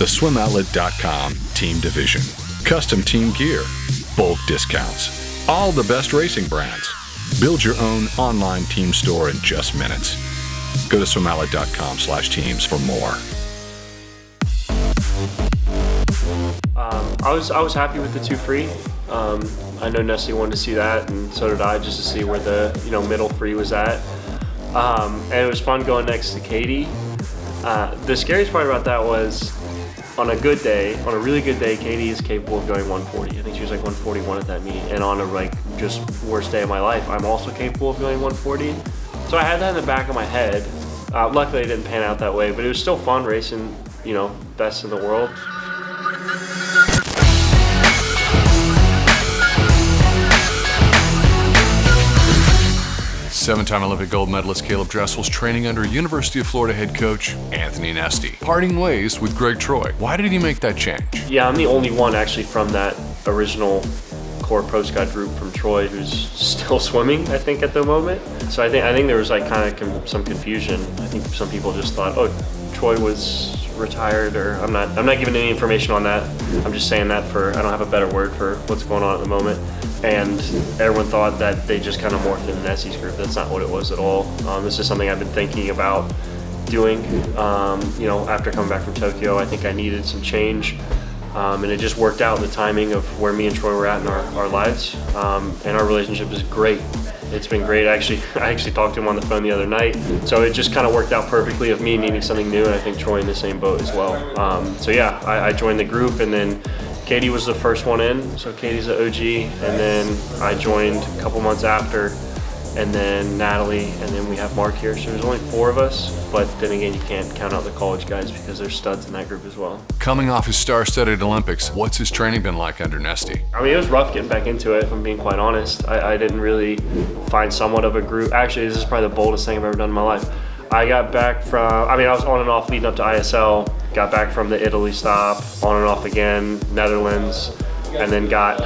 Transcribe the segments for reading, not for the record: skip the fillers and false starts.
The SwimOutlet.com Team Division. Custom team gear, bulk discounts, all the best racing brands. Build your own online team store in just minutes. Go to SwimOutlet.com/teams for more. I was happy with the 2 free. I know Nesty wanted to see that, and so did I, just to see where the middle free was at. And it was fun going next to Katie. The scariest part about that was, on a good day, on a really good day, Katie is capable of going 140. I think she was like 141 at that meet. And on a just worst day of my life, I'm also capable of going 140. So I had that in the back of my head. Luckily it didn't pan out that way, but it was still fun racing, best in the world. 7-time Olympic gold medalist Caeleb Dressel is training under University of Florida head coach Anthony Nesty. Parting ways with Gregg Troy. Why did he make that change? Yeah, I'm the only one actually from that original core pro scout group from Troy who's still swimming, I think, at the moment. So I think there was some confusion. I think some people just thought, oh, Troy was retired, or I'm not giving any information on that. I'm just saying that I don't have a better word for what's going on at the moment. And everyone thought that they just kind of morphed into Nesty's group. That's not what it was at all. This is something I've been thinking about doing. After coming back from Tokyo, I think I needed some change. And it just worked out, the timing of where me and Troy were at in our lives. And our relationship is great. It's been great. I actually talked to him on the phone the other night. So it just kind of worked out perfectly of me needing something new, and I think Troy in the same boat as well. So yeah, I joined the group, and then Katie was the first one in. So Katie's the OG, and then I joined a couple months after, and then Natalie, and then we have Mark here. So there's only 4 of us, but then again, you can't count out the college guys because there's studs in that group as well. Coming off his star-studded Olympics, what's his training been like under Nesty? I mean, it was rough getting back into it, if I'm being quite honest. I didn't really find somewhat of a group. Actually, this is probably the boldest thing I've ever done in my life. I got back from, I was on and off leading up to ISL, got back from the Italy stop, on and off again, Netherlands, and then got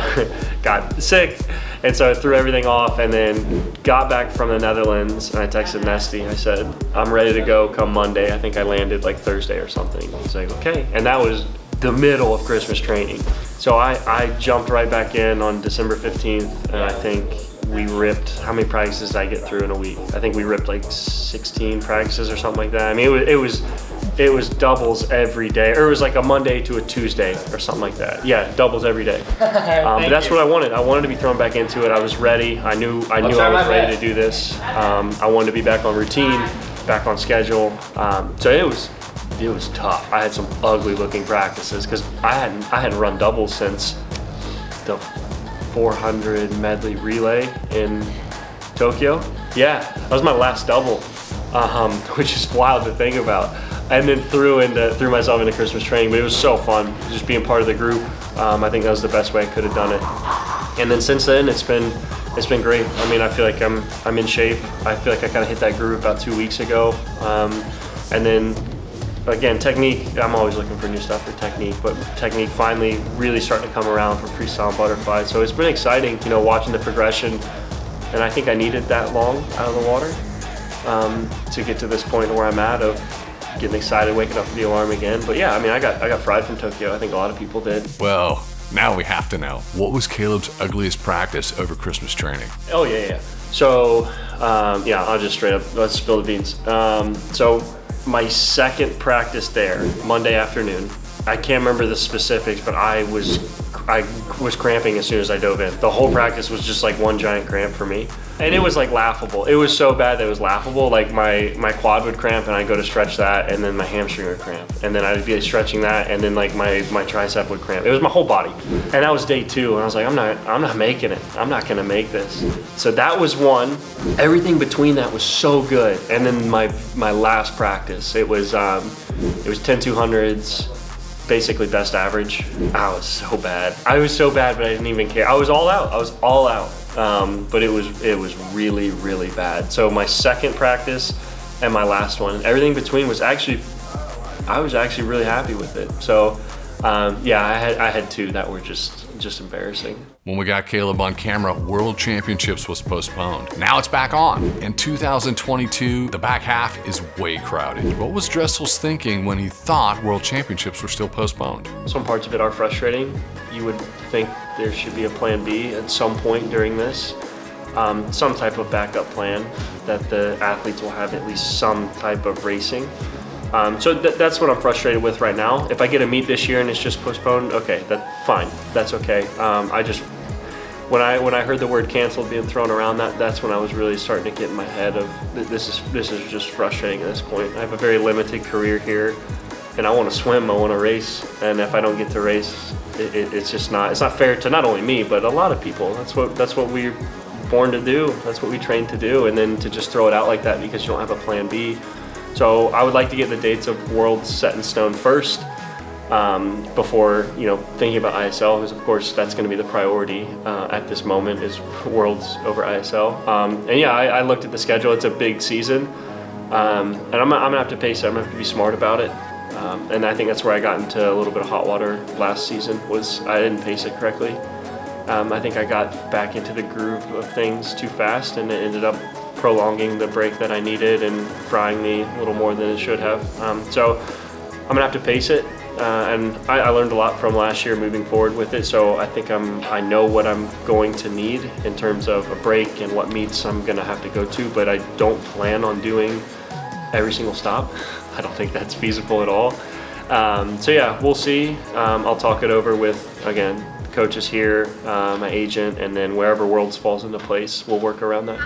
sick. And so I threw everything off, and then got back from the Netherlands, and I texted Nesty. I said, I'm ready to go come Monday. I think I landed like Thursday or something. He's like, okay. And that was the middle of Christmas training. So I jumped right back in on December 15th, and I think we ripped, how many practices did I get through in a week? I think we ripped like 16 practices or something like that. I mean, it was doubles every day, or it was like a Monday to a Tuesday or something like that. Yeah, doubles every day. But that's what I wanted. I wanted to be thrown back into it. I was ready. I knew I was ready to do this. I wanted to be back on routine, back on schedule. So it was tough. I had some ugly looking practices because I hadn't run doubles since the 400 medley relay in Tokyo. Yeah, that was my last double, which is wild to think about. And then threw myself into Christmas training, but it was so fun just being part of the group. I think that was the best way I could have done it. And then since then, it's been great. I mean, I feel like I'm in shape. I feel like I kind of hit that groove about 2 weeks ago. And then again, technique, I'm always looking for new stuff for technique, but technique finally really starting to come around for freestyle and butterfly. So it's been exciting, watching the progression, and I think I needed that long out of the water to get to this point where I'm at of getting excited, waking up for the alarm again. But yeah, I mean, I got fried from Tokyo. I think a lot of people did. Well, now we have to know. What was Caeleb's ugliest practice over Christmas training? Oh, yeah. So, I'll just straight up, let's spill the beans. So my second practice there, Monday afternoon, I can't remember the specifics, but I was cramping as soon as I dove in. The whole practice was just like one giant cramp for me. And it was like laughable. It was so bad that it was laughable. Like my quad would cramp, and I'd go to stretch that, and then my hamstring would cramp. And then I'd be stretching that, and then like my tricep would cramp. It was my whole body. And that was day 2, and I was like, I'm not making it. I'm not gonna make this. So that was one. Everything between that was so good. And then my last practice, it was 10-200s. Basically best average. I was so bad, but I didn't even care. I was all out. But it was really, really bad. So my second practice and my last one, everything between was I was actually really happy with it. So Yeah, I had two that were just embarrassing. When we got Caeleb on camera, World Championships was postponed. Now it's back on. In 2022, the back half is way crowded. What was Dressel's thinking when he thought World Championships were still postponed? Some parts of it are frustrating. You would think there should be a plan B at some point during this. Some type of backup plan that the athletes will have at least some type of racing. So that's what I'm frustrated with right now. If I get a meet this year and it's just postponed, okay, that's fine. That's okay. When I heard the word canceled being thrown around, that's when I was really starting to get in my head of this is just frustrating at this point. I have a very limited career here, and I want to swim, I want to race, and if I don't get to race, it's not fair to not only me but a lot of people. That's what we're born to do. That's what we train to do, and then to just throw it out like that because you don't have a plan B. So I would like to get the dates of Worlds set in stone first. Before thinking about ISL, because of course that's going to be the priority at this moment is Worlds over ISL. And yeah, I looked at the schedule. It's a big season, and I'm gonna have to pace it. I'm gonna have to be smart about it. And I think that's where I got into a little bit of hot water last season. Was I didn't pace it correctly. I think I got back into the groove of things too fast, and it ended up prolonging the break that I needed and frying me a little more than it should have. So I'm gonna have to pace it. And I learned a lot from last year moving forward with it, so I think I know what I'm going to need in terms of a break and what meets I'm going to have to go to, but I don't plan on doing every single stop. I don't think that's feasible at all. So yeah, we'll see. I'll talk it over with, again, coaches here, my agent, and then wherever Worlds falls into place, we'll work around that.